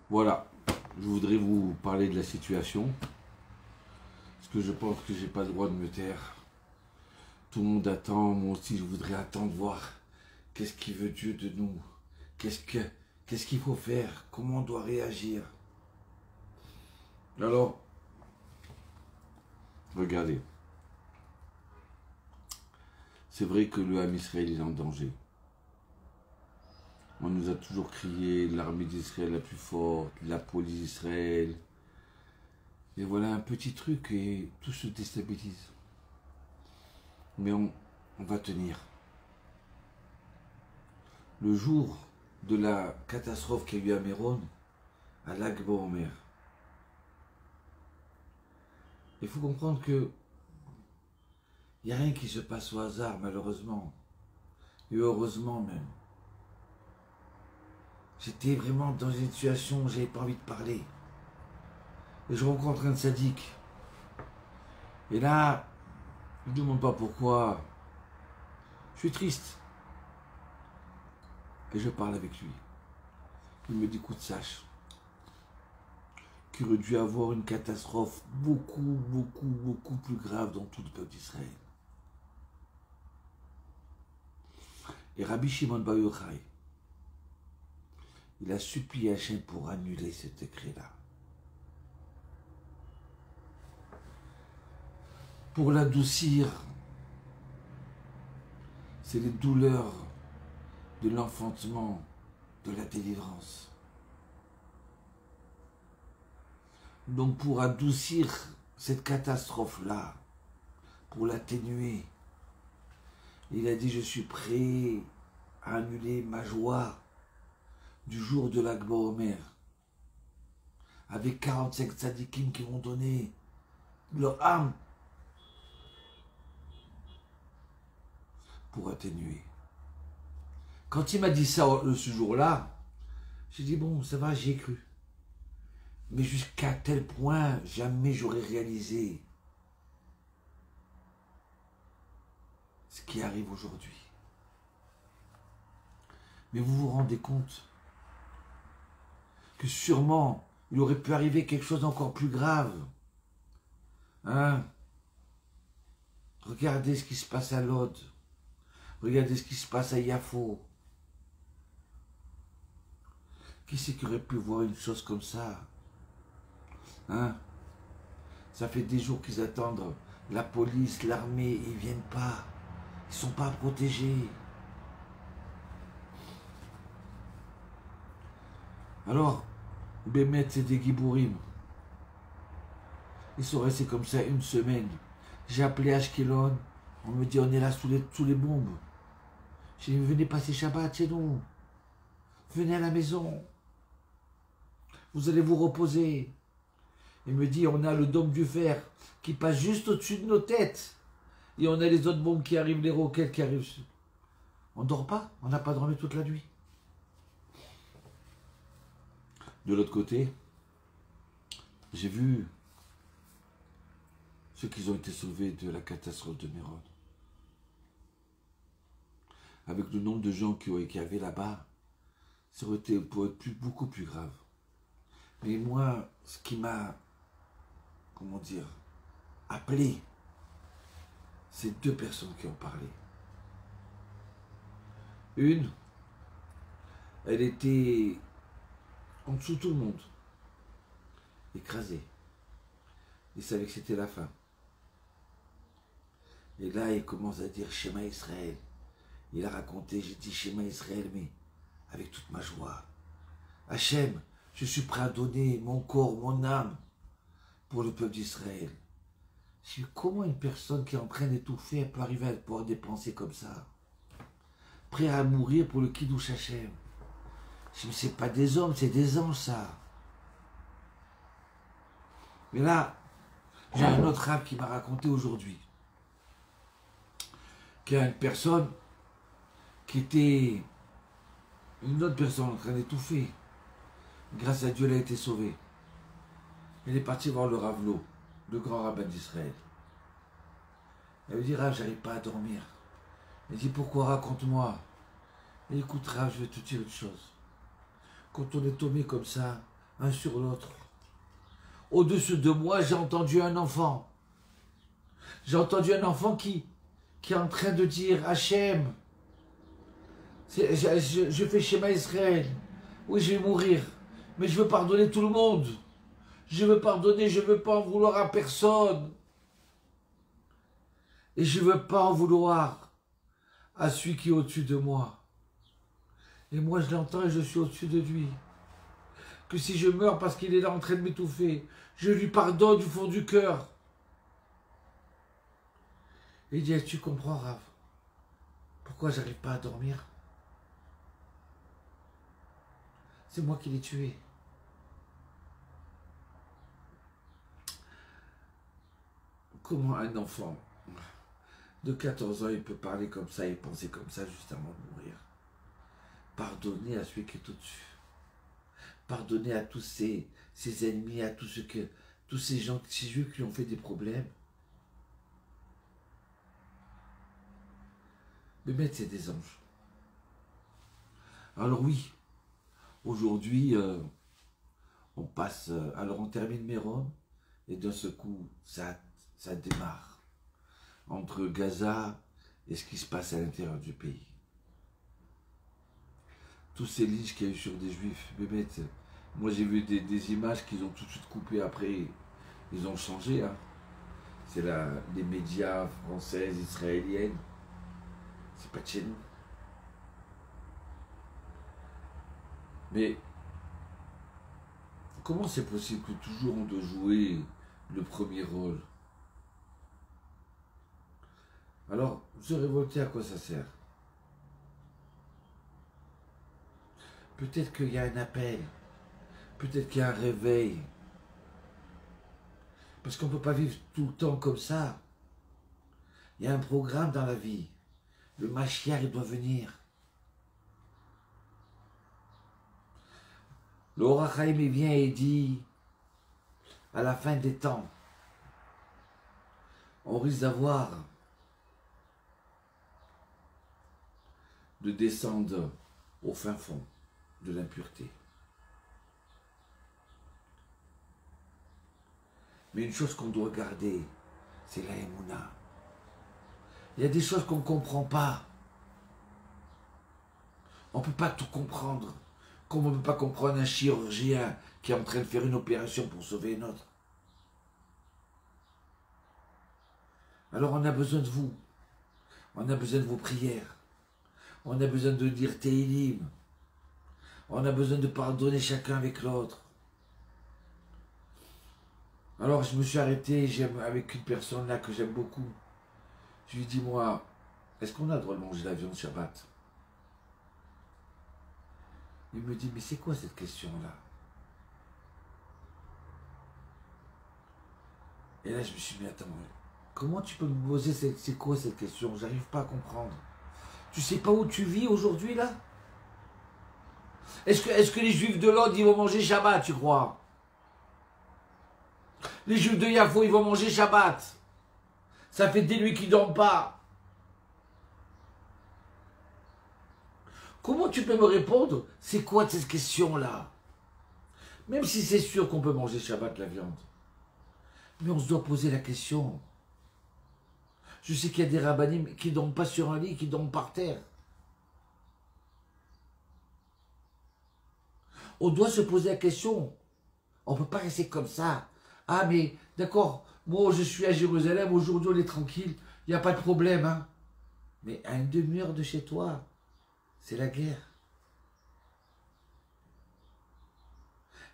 Voilà, je voudrais vous parler de la situation, parce que je pense que j'ai pas le droit de me taire. Tout le monde attend, moi aussi je voudrais attendre voir qu'est-ce qu'il veut Dieu de nous, qu'est-ce qu'il faut faire, comment on doit réagir. Alors, regardez, c'est vrai que le Ham Israël est en danger. On nous a toujours crié l'armée d'Israël la plus forte, la police d'Israël. Et voilà un petit truc et tout se déstabilise. Mais on va tenir. Le jour de la catastrophe qu'il y a eu à Méron, à Lag BaOmer, il faut comprendre que il n'y a rien qui se passe au hasard, malheureusement. Et heureusement même. J'étais vraiment dans une situation où j'avais pas envie de parler. Et je rencontre un sadique. Et là, je ne demande pas pourquoi. Je suis triste. Et je parle avec lui. Il me dit, écoute, sache qu'il aurait dû avoir une catastrophe beaucoup plus grave dans tout le peuple d'Israël. Et Rabbi Shimon Bar Yochai, il a supplié Hachem pour annuler ce décret-là. Pour l'adoucir, c'est les douleurs de l'enfantement, de la délivrance. Donc pour adoucir cette catastrophe-là, pour l'atténuer, il a dit, je suis prêt à annuler ma joie du jour de Lag BaOmer, avec 45 tzadikim qui vont donner leur âme pour atténuer. Quand il m'a dit ça ce jour-là, j'ai dit, bon, ça va, j'y ai cru. Mais jusqu'à tel point, jamais j'aurais réalisé ce qui arrive aujourd'hui. Mais vous vous rendez compte que sûrement, il aurait pu arriver quelque chose d'encore plus grave. Hein? Regardez ce qui se passe à Lod. Regardez ce qui se passe à Yafo. Qui c'est qui aurait pu voir une chose comme ça? Hein? Ça fait des jours qu'ils attendent la police, l'armée, ils ne viennent pas. Ils ne sont pas protégés. Alors, Bémet, c'est des Gibourim. Ils sont restés comme ça une semaine. J'ai appelé Ashkelon. On me dit, on est là sous les bombes. J'ai dit, venez passer Shabbat chez nous. Venez à la maison. Vous allez vous reposer. Il me dit, on a le dôme du fer qui passe juste au-dessus de nos têtes. Et on a les autres bombes qui arrivent, les roquettes qui arrivent. On ne dort pas, on n'a pas dormi toute la nuit. De l'autre côté, j'ai vu ceux qui ont été sauvés de la catastrophe de Méron. Avec le nombre de gens qui y avait là-bas, ça aurait été beaucoup plus grave. Mais moi, ce qui m'a, comment dire, appelé, c'est deux personnes qui ont parlé. Une, elle était en dessous de tout le monde, écrasée. Il savait que c'était la fin. Et là, il commence à dire Shema Israël. Il a raconté, j'ai dit Shema Israël, mais avec toute ma joie. Hachem, je suis prêt à donner mon corps, mon âme pour le peuple d'Israël. Je dis, comment une personne qui est en train d'étouffer peut arriver à pouvoir dépenser comme ça? Prêt à mourir pour le Kiddush Hachem. Je dis, mais c'est pas des hommes, c'est des anges, ça. Mais là, j'ai un autre rab qui m'a raconté aujourd'hui qu'il y a une personne qui était une autre personne en train d'étouffer. Grâce à Dieu, elle a été sauvée. Elle est partie voir le Ravlo, le grand rabbin d'Israël. Elle lui dit, Rav, j'arrive pas à dormir. Elle dit, pourquoi? Raconte-moi. Et écoute, Rav, je vais te dire une chose. Quand on est tombé comme ça, un sur l'autre. Au-dessus de moi, j'ai entendu un enfant. J'ai entendu un enfant qui est en train de dire Hachem, je fais Shema Israël. Oui, je vais mourir, mais je veux pardonner tout le monde. Je veux pardonner, je ne veux pas en vouloir à personne. Et je ne veux pas en vouloir à celui qui est au-dessus de moi. Et moi, je l'entends et je suis au-dessus de lui. Que si je meurs parce qu'il est là en train de m'étouffer, je lui pardonne du fond du cœur. Et il dit, tu comprends, Rav, pourquoi j'arrive pas à dormir? C'est moi qui l'ai tué. Comment un enfant de 14 ans, il peut parler comme ça et penser comme ça juste avant de mourir? Pardonner à celui qui est au-dessus. Pardonner à tous ses ennemis, à tous ces gens, ces juifs qui lui ont fait des problèmes. Mais Bémet, c'est des anges. Alors oui, aujourd'hui, on passe, alors on termine Méron, et d'un seul coup, ça démarre entre Gaza et ce qui se passe à l'intérieur du pays. Tous ces lynches qu'il y a eu sur des juifs, Bémet, moi j'ai vu des images qu'ils ont tout de suite coupées après, ils ont changé. Hein. C'est les médias français, israéliennes, c'est pas de chez nous. Mais comment c'est possible que toujours on doit jouer le premier rôle? Alors, se révolter, à quoi ça sert? Peut-être qu'il y a un appel, peut-être qu'il y a un réveil. Parce qu'on ne peut pas vivre tout le temps comme ça. Il y a un programme dans la vie. Le Mashiach, il doit venir. Le Or HaChaim, il vient et dit, à la fin des temps, on risque d'avoir de descendre au fin fond de l'impureté. Mais une chose qu'on doit garder, c'est la Emouna. Il y a des choses qu'on ne comprend pas. On ne peut pas tout comprendre. Comme on ne peut pas comprendre un chirurgien qui est en train de faire une opération pour sauver une autre. Alors on a besoin de vous. On a besoin de vos prières. On a besoin de dire Tehillim. On a besoin de pardonner chacun avec l'autre. Alors je me suis arrêté avec une personne là que j'aime beaucoup. Je lui dis, moi, est-ce qu'on a le droit de manger la viande Shabbat? Il me dit, mais c'est quoi cette question-là? Et là je me suis dit, mais attends, comment tu peux me poser c'est quoi cette question? J'arrive pas à comprendre. Tu sais pas où tu vis aujourd'hui là? Est-ce que les juifs de l'Aude, ils vont manger Shabbat, tu crois? Les juifs de Yafo, ils vont manger Shabbat. Ça fait des nuits qu'ils ne dorment pas. Comment tu peux me répondre? C'est quoi cette question-là? Même si c'est sûr qu'on peut manger Shabbat la viande. Mais on se doit poser la question. Je sais qu'il y a des rabbinim qui ne dorment pas sur un lit, qui dorment par terre. On doit se poser la question. On ne peut pas rester comme ça. Ah mais d'accord, moi je suis à Jérusalem, aujourd'hui on est tranquille, il n'y a pas de problème. Hein. Mais à une demi-heure de chez toi, c'est la guerre.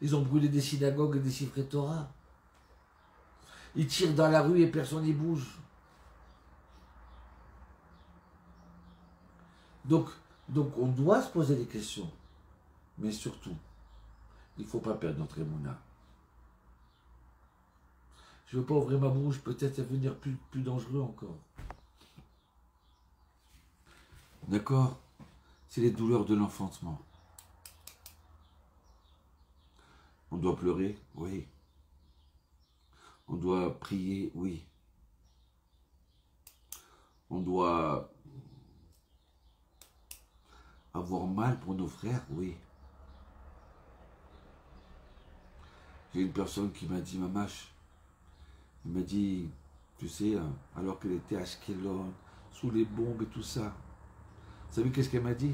Ils ont brûlé des synagogues et des Sifrei Torah. Ils tirent dans la rue et personne n'y bouge. Donc on doit se poser des questions. Mais surtout, il ne faut pas perdre notre émouna. Je ne veux pas ouvrir ma bouche, peut-être devenir plus dangereux encore. D'accord? C'est les douleurs de l'enfantement. On doit pleurer, oui. On doit prier, oui. On doit avoir mal pour nos frères, oui. J'ai une personne qui m'a dit, Mamache, il m'a dit, tu sais, alors qu'elle était à Ashkelon, sous les bombes et tout ça. Vous savez qu'est-ce qu'elle m'a dit?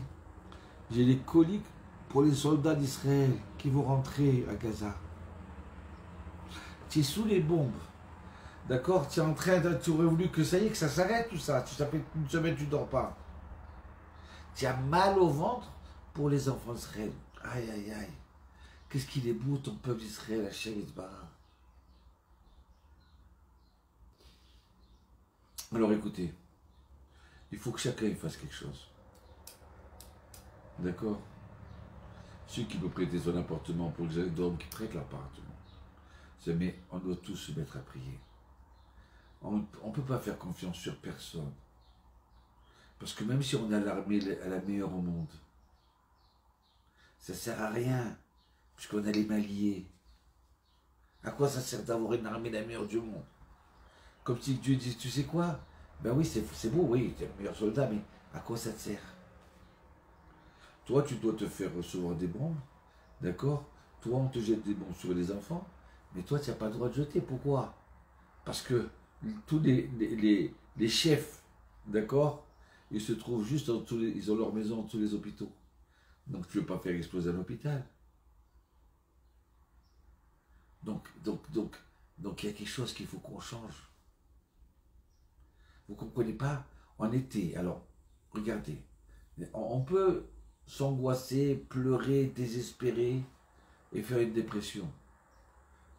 J'ai les coliques pour les soldats d'Israël qui vont rentrer à Gaza. Tu es sous les bombes. D'accord? Tu es en train de... Tu aurais voulu que ça y est, que ça s'arrête tout ça. Ça fait une semaine que tu ne dors pas. Tu as mal au ventre pour les enfants d'Israël. Aïe, aïe, aïe. Qu'est-ce qu'il est beau ton peuple d'Israël, Hachem Yitbarach. Alors écoutez, il faut que chacun fasse quelque chose. D'accord? Celui qui peut prêter son appartement pour les hommes qui prêtent l'appartement. Mais on doit tous se mettre à prier. On ne peut pas faire confiance sur personne. Parce que même si on a l'armée la meilleure au monde, ça ne sert à rien, puisqu'on a les Maliens. À quoi ça sert d'avoir une armée la meilleure du monde? Comme si Dieu dit, tu sais quoi? Ben oui, c'est beau, oui, tu es le meilleur soldat, mais à quoi ça te sert? Toi, tu dois te faire recevoir des bombes, d'accord? Toi, on te jette des bombes sur les enfants, mais toi, tu n'as pas le droit de jeter. Pourquoi? Parce que tous les chefs, d'accord, ils se trouvent juste ils ont leur maison en dessous des hôpitaux. Donc tu ne veux pas faire exploser un hôpital. Donc il y a quelque chose qu'il faut qu'on change. Vous ne comprenez pas? En été, alors, regardez, on peut s'angoisser, pleurer, désespérer et faire une dépression.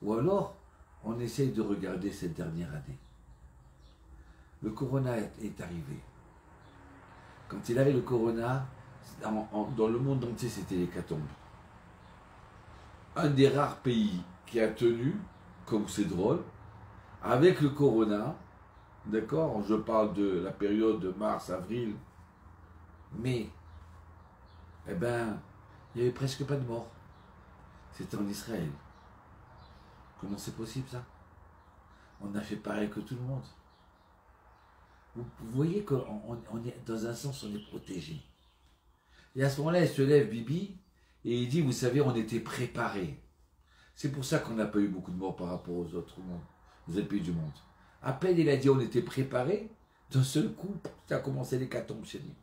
Ou alors, on essaye de regarder cette dernière année. Le corona est arrivé. Quand il arrive le corona, dans le monde entier, c'était l'hécatombe. Un des rares pays qui a tenu, comme c'est drôle, avec le corona, d'accord, je parle de la période de mars, avril, mai, eh ben, il n'y avait presque pas de morts. C'était en Israël. Comment c'est possible ça? On a fait pareil que tout le monde. Vous voyez qu'on est, dans un sens, on est protégé. Et à ce moment-là, il se lève Bibi et il dit, vous savez, on était préparés. C'est pour ça qu'on n'a pas eu beaucoup de morts par rapport aux autres pays du monde. À peine il a dit, on était préparés, d'un seul coup, ça a commencé l'hécatombe chez lui.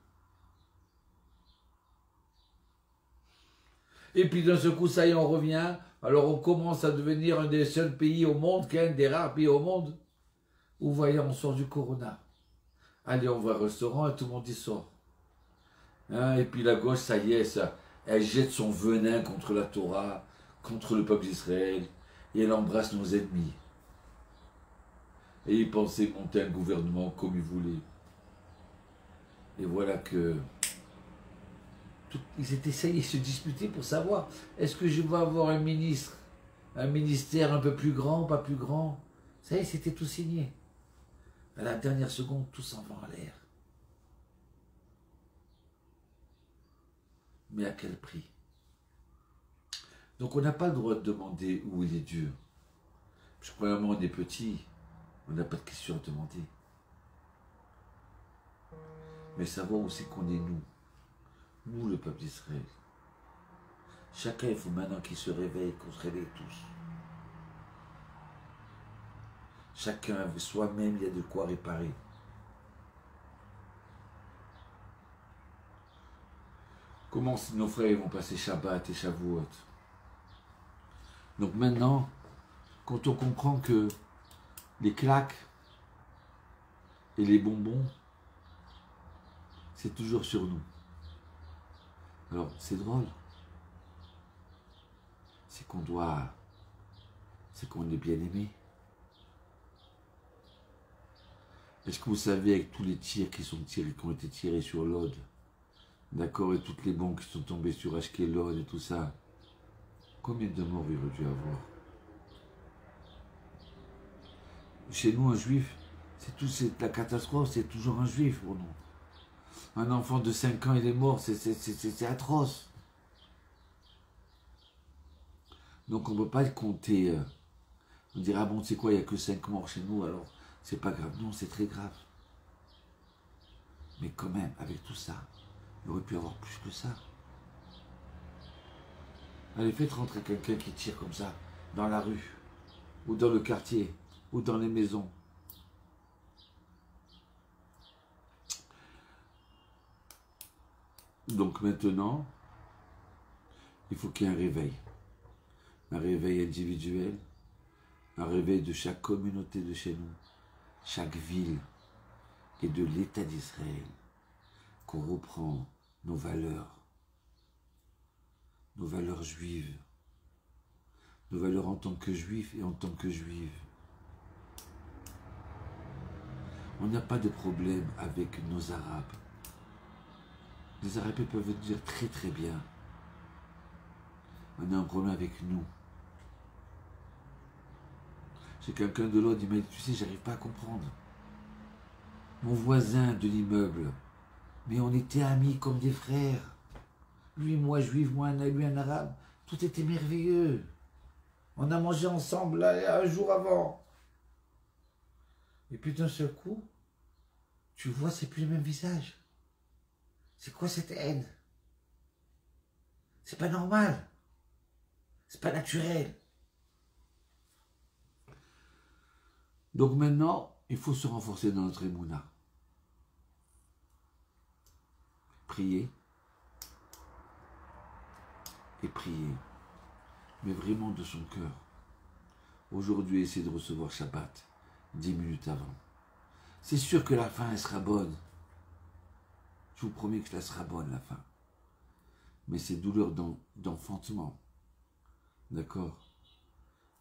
Et puis d'un seul coup, ça y est, on revient. Alors on commence à devenir un des seuls pays au monde, un des rares pays au monde, où, voyez, on sort du corona. Allez, on va au restaurant et tout le monde y sort. Hein, et puis la gauche, ça y est, elle jette son venin contre la Torah, contre le peuple d'Israël, et elle embrasse nos ennemis. Et ils pensaient monter un gouvernement comme ils voulaient. Et voilà que... ils étaient essayés de se disputer pour savoir, est-ce que je vais avoir un ministre, un ministère un peu plus grand, pas plus grand? Ça y est, c'était tout signé. À la dernière seconde, tout s'en va en l'air. Mais à quel prix? Donc on n'a pas le droit de demander où il est Dieu. Parce que premièrement, on est petit, on n'a pas de questions à demander. Mais savoir où c'est qu'on est nous le peuple d'Israël. Chacun, il faut maintenant qu'il se réveille, qu'on se réveille tous. Chacun, soi-même, il y a de quoi réparer. Comment nos frères vont passer Shabbat et Shavuot? Donc maintenant, quand on comprend que les claques et les bonbons, c'est toujours sur nous. Alors, c'est drôle. C'est qu'on est bien aimé. Est-ce que vous savez, avec tous les tirs qui ont été tirés sur Lod, d'accord, et toutes les bombes qui sont tombées sur Ashkelon et tout ça, combien de morts il aurait dû avoir? Chez nous, un juif, c'est la catastrophe, c'est toujours un juif pour nous. Un enfant de 5 ans, il est mort, c'est atroce. Donc on ne peut pas le compter. On dira, bon, tu sais quoi, il n'y a que 5 morts chez nous, alors c'est pas grave. Non, c'est très grave. Mais quand même, avec tout ça, il aurait pu y avoir plus que ça. Allez, faites rentrer quelqu'un qui tire comme ça dans la rue, ou dans le quartier, ou dans les maisons. Donc maintenant, il faut qu'il y ait un réveil individuel, un réveil de chaque communauté de chez nous, chaque ville et de l'État d'Israël, qu'on reprend nos valeurs juives, nos valeurs en tant que juifs et en tant que juives. On n'a pas de problème avec nos Arabes. Les Arabes peuvent dire très très bien. On a un problème avec nous. J'ai quelqu'un de l'autre, il m'a dit, tu sais, j'arrive pas à comprendre. Mon voisin de l'immeuble, mais on était amis comme des frères. Lui, moi, juif, moi, lui, un arabe. Tout était merveilleux. On a mangé ensemble là, un jour avant. Et puis d'un seul coup, tu vois, c'est plus le même visage. C'est quoi cette haine? C'est pas normal. C'est pas naturel. Donc maintenant, il faut se renforcer dans notre émouna. Prier. Et prier. Mais vraiment de son cœur. Aujourd'hui, essayez de recevoir Shabbat 10 minutes avant. C'est sûr que la fin, elle sera bonne. Je vous promets que ça sera bonne, la fin. Mais c'est douleur d'enfantement. D'accord?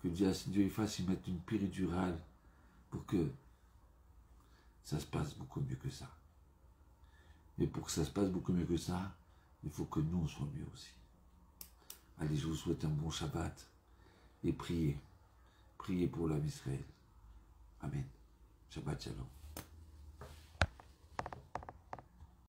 Que Dieu fasse, il mette une péridurale pour que ça se passe beaucoup mieux que ça. Mais pour que ça se passe beaucoup mieux que ça, il faut que nous, on soit mieux aussi. Allez, je vous souhaite un bon Shabbat et priez. Priez pour l'âme Israël. Amen. Shabbat Shalom.